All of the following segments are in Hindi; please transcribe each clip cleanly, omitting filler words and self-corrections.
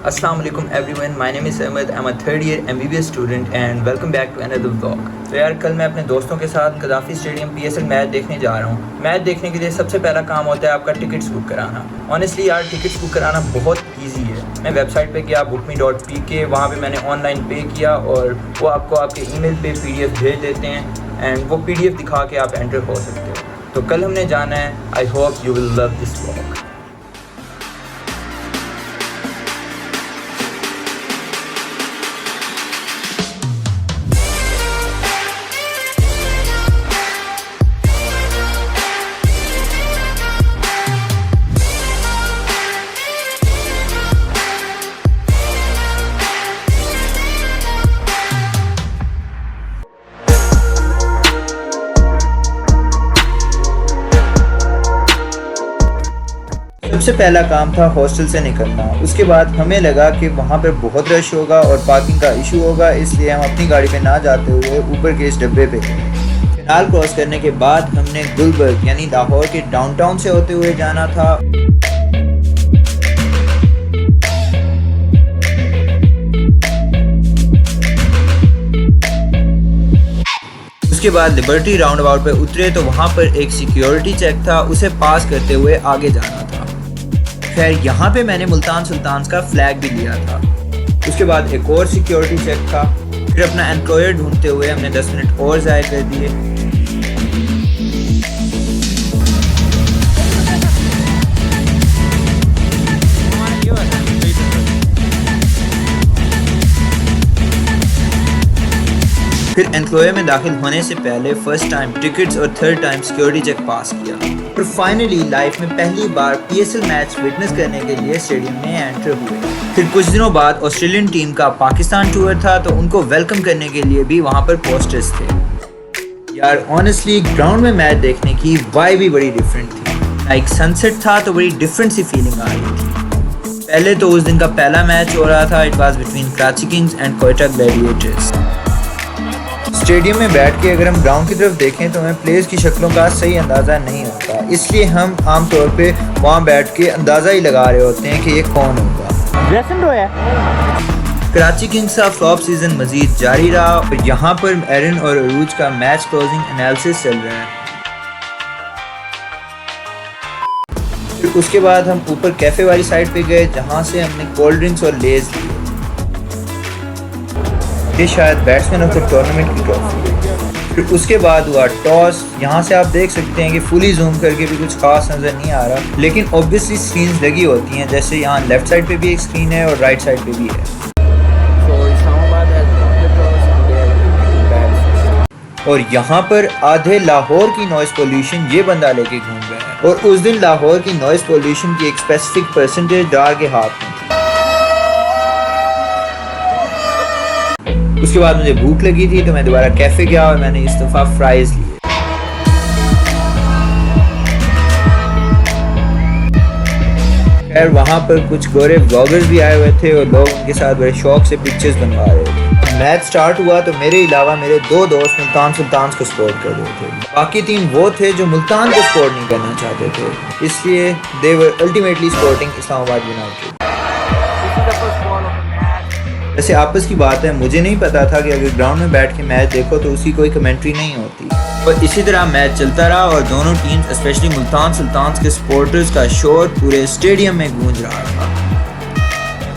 Assalamu alaikum everyone, my name is Ahmed, I'm a third year MBBS student and welcome back to another vlog। तो यार कल मैं अपने दोस्तों के साथ कदाफ़ी स्टेडियम PSL मैच देखने जा रहा हूँ। मैच देखने के लिए सबसे पहला काम होता है आपका टिकट्स बुक कराना। ऑनेस्टली यार टिकट्स बुक कराना बहुत ईजी है। मैं वेबसाइट पे गया bookme.pk, वहाँ पे मैंने ऑनलाइन पे किया और वो आपको आपके ईमेल पे PDF भेज देते हैं एंड वो PDF दिखा के आप एंटर हो सकते हो। तो कल हमने जाना है। I hope you will love this vlog. सबसे पहला काम था हॉस्टल से निकलना। उसके बाद हमें लगा कि वहाँ पर बहुत रश होगा और पार्किंग का इशू होगा, इसलिए हम अपनी गाड़ी पे ना जाते हुए ऊपर के इस डब्बे पे गए। कैनाल क्रॉस करने के बाद हमने गुलबर्ग यानी लाहौर के डाउनटाउन से होते हुए जाना था। उसके बाद लिबर्टी राउंड अबाउट पे उतरे तो वहाँ पर एक सिक्योरिटी चेक था, उसे पास करते हुए आगे जाना था। खैर यहाँ पे मैंने मुल्तान सुल्तान्स का फ्लैग भी लिया था। उसके बाद एक और सिक्योरिटी चेक था। फिर अपना एम्प्लॉयर ढूंढते हुए हमने 10 मिनट और ज़ाया कर दिए। फिर एम्प्लॉयर में दाखिल होने से पहले फर्स्ट टाइम टिकट्स और third time security cheque pass किया और फाइनली लाइफ में पहली बार PSL मैच विटनेस करने के लिए स्टेडियम में एंटर हुए। फिर कुछ दिनों बाद ऑस्ट्रेलियन टीम का पाकिस्तान टूर था, तो उनको वेलकम करने के लिए भी वहाँ पर पोस्टर्स थे। यार ऑनेस्टली ग्राउंड में मैच देखने की वाइब भी बड़ी डिफरेंट थी। लाइक सनसेट था तो बड़ी डिफरेंट सी फीलिंग आ रही थी। पहले तो उस दिन का पहला मैच हो रहा था। It was between Karachi Kings and Quetta Gladiators. Stadium में बैठ के अगर हम ग्राउंड की तरफ देखें तो हमें प्लेयर्स की शक्लों का सही अंदाज़ा नहीं होता, इसलिए हम आमतौर पे वहाँ बैठ के अंदाज़ा ही लगा रहे होते हैं कि ये कौन होगा। कराची किंग्स का फ्लॉप सीजन मजीद जारी रहा और यहाँ पर एरन और अरूज का मैच क्लोजिंग एनालिसिस चल रहा है। फिर उसके बाद हम ऊपर कैफे वाली साइड पे गए, जहाँ से हमने कोल्ड ड्रिंक्स और लेज लिए। ये शायद बैट्समैन ऑफ द टूर्नामेंट की ट्रॉफी है। फिर उसके बाद हुआ टॉस। यहाँ से आप देख सकते हैं कि फुली जूम करके भी कुछ खास नज़र नहीं आ रहा, लेकिन ऑब्वियसली स्क्रीन्स लगी होती हैं। जैसे यहाँ लेफ्ट साइड पे भी एक स्क्रीन है और राइट साइड पे भी है। और यहाँ पर आधे लाहौर की नॉइस पोल्यूशन ये बंदा लेके घूम रहा है, और उस दिन लाहौर की नॉइस पोल्यूशन की एक स्पेसिफिक परसेंटेज डार के हाथ में थी। उसके बाद मुझे भूख लगी थी तो मैं दोबारा कैफे गया और मैंने इस दफ़ा फ्राइज लिए। खैर वहाँ पर कुछ गोरे ब्लॉगर्स भी आए हुए थे और लोग उनके साथ बड़े शौक से पिक्चर्स बनवा रहे थे। मैच स्टार्ट हुआ तो मेरे अलावा मेरे 2 दोस्त मुल्तान सुल्तान्स को सपोर्ट कर रहे थे। बाकी 3 वो थे जो मुल्तान को सपोर्ट नहीं करना चाहते थे, इसलिए दे वर अल्टीमेटली सपोर्टिंग इस्लामाबाद यूनाइटेड। वैसे आपस की बात है, मुझे नहीं पता था कि अगर ग्राउंड में बैठ के मैच देखो तो उसकी कोई कमेंट्री नहीं होती। और इसी तरह मैच चलता रहा और दोनों टीम्स स्पेशली मुल्तान सुल्तान्स के सपोर्टर्स का शोर पूरे स्टेडियम में गूंज रहा था।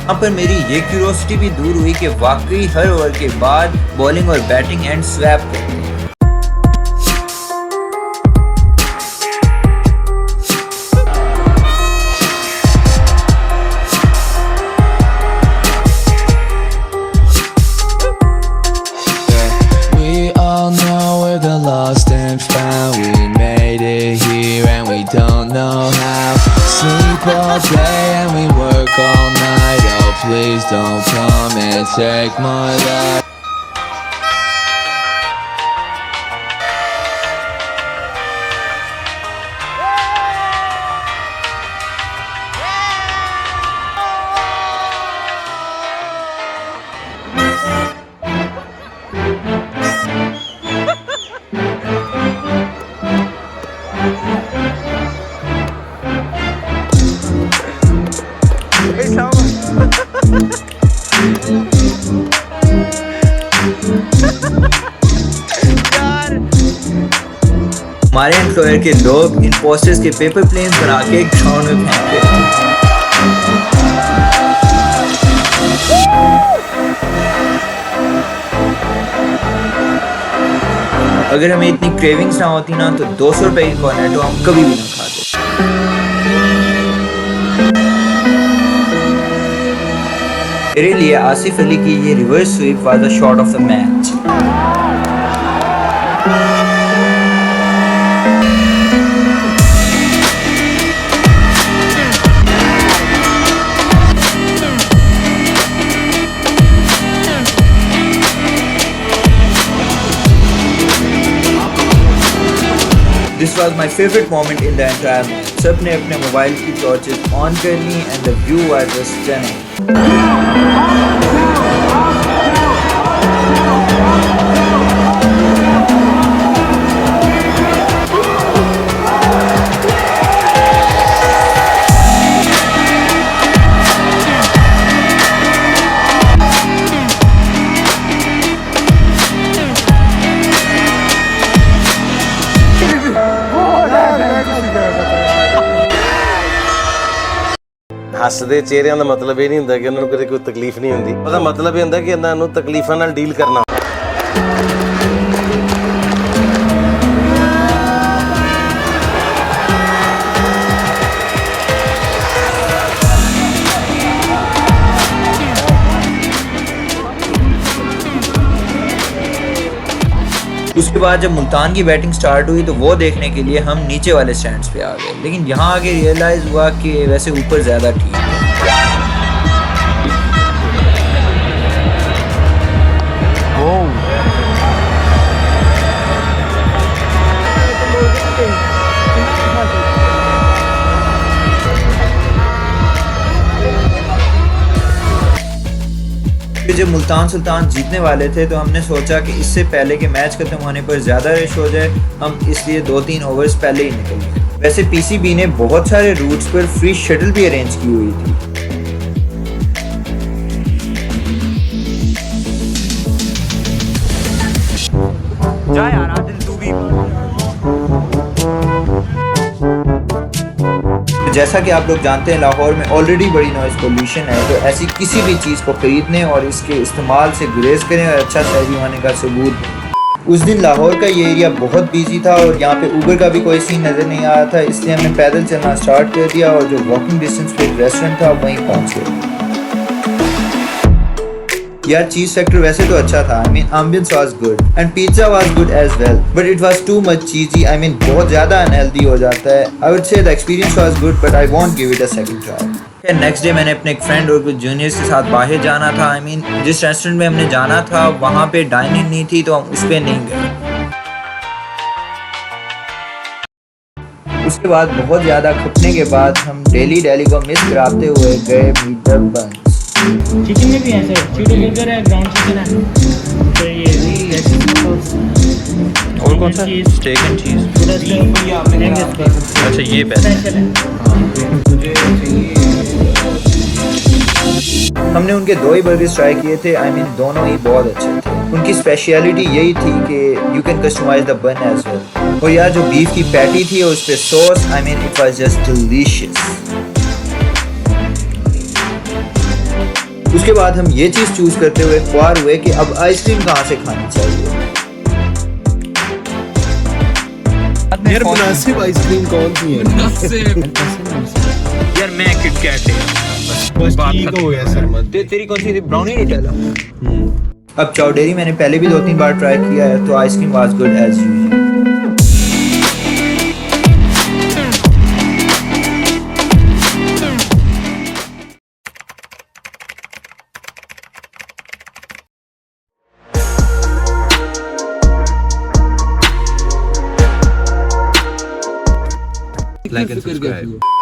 यहाँ पर मेरी ये क्यूरियोसिटी भी दूर हुई कि वाकई हर ओवर के बाद बॉलिंग और बैटिंग एंड स्वैप करते हैं। Lost and found, we made it here and we don't know how. Sleep all day and we work all night. Oh please don't come and take my life. हमारे एम्प्लॉयर के लोग इन पोस्टर्स के पेपर प्लेन्स बना के ग्राउंड में फेंक देते। अगर हमें इतनी क्रेविंग्स ना होती ना तो 200 रुपए की कॉर्नेटो हम कभी भी ना खाते। मेरे लिए आसिफ अली की ये reverse sweep was the shot of the match. This was my favorite moment in the entire match. सबने अपने मोबाइल की टॉर्चेस ऑन कर ली and the view was just stunning. ਹੱਸਦੇ ਚਿਹਰਿਆਂ ਦਾ ਮਤਲਬ ਇਹ ਨਹੀਂ ਹੁੰਦਾ ਕਿ ਉਹਨਾਂ ਨੂੰ ਕਦੇ ਕੋਈ ਤਕਲੀਫ ਨਹੀਂ ਹੁੰਦੀ। ਉਹਦਾ ਮਤਲਬ ਇਹ ਹੁੰਦਾ ਕਿ ਇਹਨਾਂ ਨੂੰ ਤਕਲੀਫਾਂ ਨਾਲ ਡੀਲ ਕਰਨਾ। उसके बाद जब मुल्तान की बैटिंग स्टार्ट हुई तो वो देखने के लिए हम नीचे वाले स्टैंड्स पे आ गए, लेकिन यहाँ आके रियलाइज़ हुआ कि वैसे ऊपर ज़्यादा ठीक है। जब मुल्तान सुल्तान जीतने वाले थे तो हमने सोचा कि इससे पहले कि मैच खत्म होने पर ज़्यादा रश हो जाए, हम इसलिए 2-3 ओवर्स पहले ही निकल गए। वैसे पीसीबी ने बहुत सारे रूट्स पर फ्री शटल भी अरेंज की हुई थी। जा यार आदिल तू भी। जैसा कि आप लोग जानते हैं लाहौर में ऑलरेडी बड़ी नॉइज़ पोल्यूशन है, तो ऐसी किसी भी चीज़ को खरीदने और इसके इस्तेमाल से गुरेज करें और अच्छा शहरी होने का सबूत। उस दिन लाहौर का ये एरिया बहुत बिजी था और यहाँ पे ऊबर का भी कोई सीन नज़र नहीं आया था, इसलिए हमने पैदल चलना स्टार्ट कर दिया और जो वॉकिंग डिस्टेंस पे एक रेस्टोरेंट था वहीं पहुँच गए। यार चीज सेक्टर वैसे तो अच्छा था, I mean ambience was good and pizza was good as well, but it was too much cheesy, I mean बहुत ज़्यादा unhealthy हो जाता है। I would say the experience was good but I won't give it a second try। Next day मैंने अपने एक फ्रेंड और कुछ जूनियर्स के साथ बाहर जाना था, I mean जिस रेस्टोरेंट में हमने जाना था वहाँ पे डाइनिंग नहीं थी तो हम उस पर नहीं गए। उसके बाद बहुत ज़्यादा खपने के बाद हम डेली को मिस कराते हुए गए मीट द बंस। चिकन में भी है सर, चिकन बर्गर है, ग्राउंड चिकन है, तो ये और कौन सा स्टेक एंड चीज। अच्छा ये बेस्ट है। हमने उनके 2 ही बर्गर्स ट्राई किए थे, I mean दोनों ही बहुत अच्छे थे। उनकी स्पेशलिटी यही थी कि you can customise the bun as well, और यार जो बीफ की पैटी थी और उस पे sauce, I mean it was just delicious. उसके बाद हम ये चीज़ चूज करते हुए ख्वार हुए कि अब आइसक्रीम कहाँ से खानी चाहिए। यार मुनासिब आइसक्रीम कौन सी है? यार मैं किटकैट है बस ठीक हो गया सर मत। तेरी कौन सी थी? Brownie Nutella. अब चौडेरी मैंने पहले भी 2-3 बार ट्राई किया है, तो ice cream was good as usual. Like and subscribe.